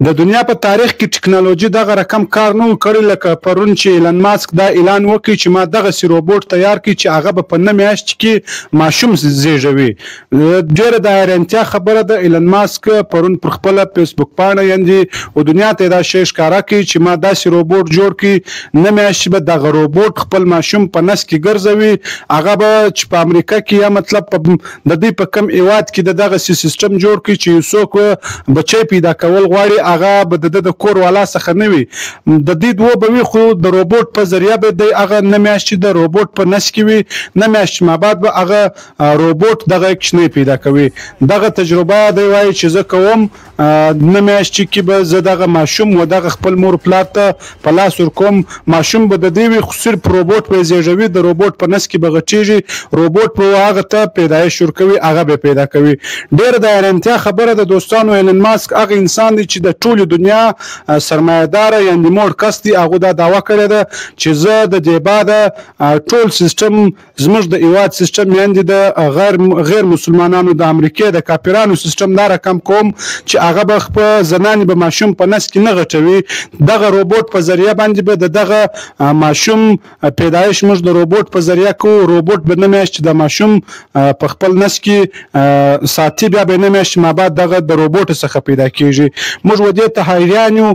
د دنیا په تاریخ کې ټکنالوژي دغه رقم کار نه و کړی لکه پرون چې ایلن ماسک دا اعلان وکړي چې ما دغسې روبوټ تیار کړي چې هغه به په 9 میاشت کې ماشوم زیږوي. ډېره د حیرانتیا خبره ده. ایلن ماسک پرون پر خپله فیسبوک پاڼه یعنې دنیا ته دا شی ښکاره کړي چې ما داسې روبوټ جوړ کړي 9 میاشتې به دغه روبوټ خپل ماشوم په نس کې ګرځوي. هغه به چې په امریکا کې یا مطلب د دوی په کم هیواد کې د دغسې سیسټم جوړ کړي چې یو څوک بچی پیدا کول غواړي هغه به د کور والا څخه نه وي. د دې دوه به وي خو د روبوټ په ذریعه به دی هغه 9 میاشتې د روبوټ په نس کې وي. 9 میاشتې ما بعد به هغه روبوټ دغه کوچنی پیدا کوي. دغه تجربه دی وایي چې زه کوم 9 میاشتې کې به زه دغه ماشوم و دغه خپل مور پلار ته په لاس ورکوم. ماشوم به د دې وي خو صرف روبوټ به یې زیږوي. د روبوټ په نس کې به غټېږي. روبوټ به هغه ته پیدایش ورکوي هغه به پیدا کوي. ډېره د حیرانتیا خبره ده دوستانو. ایلن ماسک هغه انسان دی چې د ټولې دنیا سرمایه‌داره یعنې موړ کس دی. هغو دا دعوه کړې ده چې زه د دې بعده ټول سیسټم زموږ د هیواد سیسټم یعنې د غیر مسلمانانو د امریکې د کافرانو سیسټم دا رقم کوم چې هغه به خپل زنانې به ماشوم په نس کې نه غټوي. دغه روبوټ په ذریعه باندې به د دغه ماشوم پیدایش موږ د روبوټ په ذریعه کوو. روبوټ به 9 میاشتې د ماشوم په خپل نس کې ساتي. بیا به 9 میاشتې ما بعد دغه د روبوټ څخه پیدا کېږي. موږ و دې ته حیران یو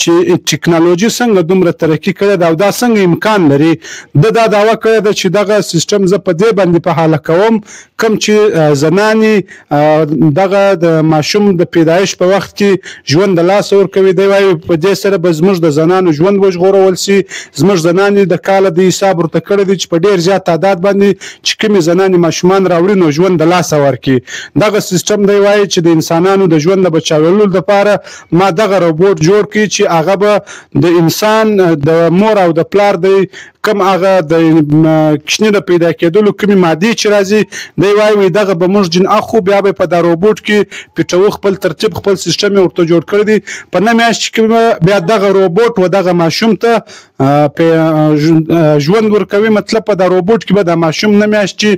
چې ټکنالوژي څنګه دومره ترقي کړې ده او دا څنګه امکان لري. دا دعوه کړې ده چې دغه سیسټم زه په دې باندې په حاله کوم کوم چې زنانې دغه د ماشوم د پیدایش په وخت کې ژوند د لاسه ورکوي. دی وایي په دې سره به زموږ د زنانو ژوند وژغورول سي. زموږ زنانې د کاله د حساب ورته کړی دی چې په ډېر زیات تعداد باندې چې کومې زنانې ماشومان راوړي نو ژوند د لاسه ورکړي. دغه سیسټم دی وایي چې د انسانانو د ژوند د بچاولو لپاره ما دغه روبوټ جوړ کړي چې هغه به د انسان د مور او د پلار دی کم هغه د کوچني د پیدا کېدلو کومې مادې چې راځي دی وایي دغه به موږ جن اخو بیا به په دا روبوټ کې پیټوو خپل ترتیب خپل سیسټم یې ورته جوړ کړی دی. په 9 میاشتې کې بیا دغه روبوټ و دغه ماشوم ته ژوند ورکوي. مطلب په دا روبوټ کې به دا ماشوم 9 میاشتې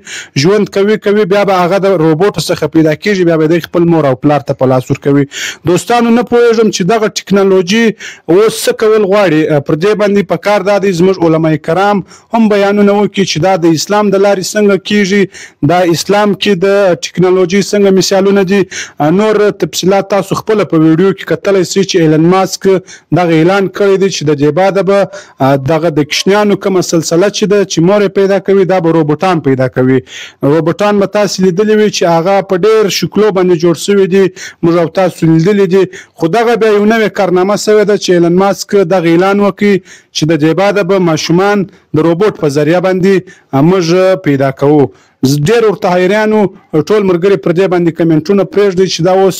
ژوند کوي بیا به هغه د روبوټ څخه پیدا کېږي. بیا به دی خپل مور او پلار ته په لاس ورکوي. دوستانو نه پوهېږم چې دغه ټکنالوژي اوس څه کول غواړي. پر دې باندې په کار دا دی زموږ علما کرام هم بیانونه وکړي چې دا د اسلام د لارې څنګه کېږي. دا اسلام کې د ټکنالوژي څنګه مثالونه دي. نور تفصیلات تاسو خپله په ویډیو کې کتلی سئ چې ایلن ماسک دغه اعلان کړی دی چې د دې بعده به دغه د کوچنیانو کومه سلسله چې ده چې مور یې پیدا کوي دا به روبوټان پیدا کوي. روبوټان به تاسې لیدلي وي چې هغه په ډېر شکلو باندې جوړ سوي دي. موږ او تاسو لیدلي دي. خو دغه بیا یو نوې کارنامه سوې ده چې ایلن ماسک دغه اعلان وکړي چې د دې بعده به ماشومان د روبوټ په ذریعه باندې موږ پیدا کوو. ډېر ورته حیران وو. ټول ملګري پر دې باندې کمنټونه پرېږدئ چې دا اوس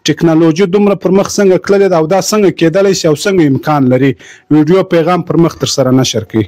ټکنالوژي دومره پر مخ څنګه تللې ده او دا څنګه کېدلی شي او څنګه امکان لري. ویډیو پیغام پر مخ تر سره نشر کړئ.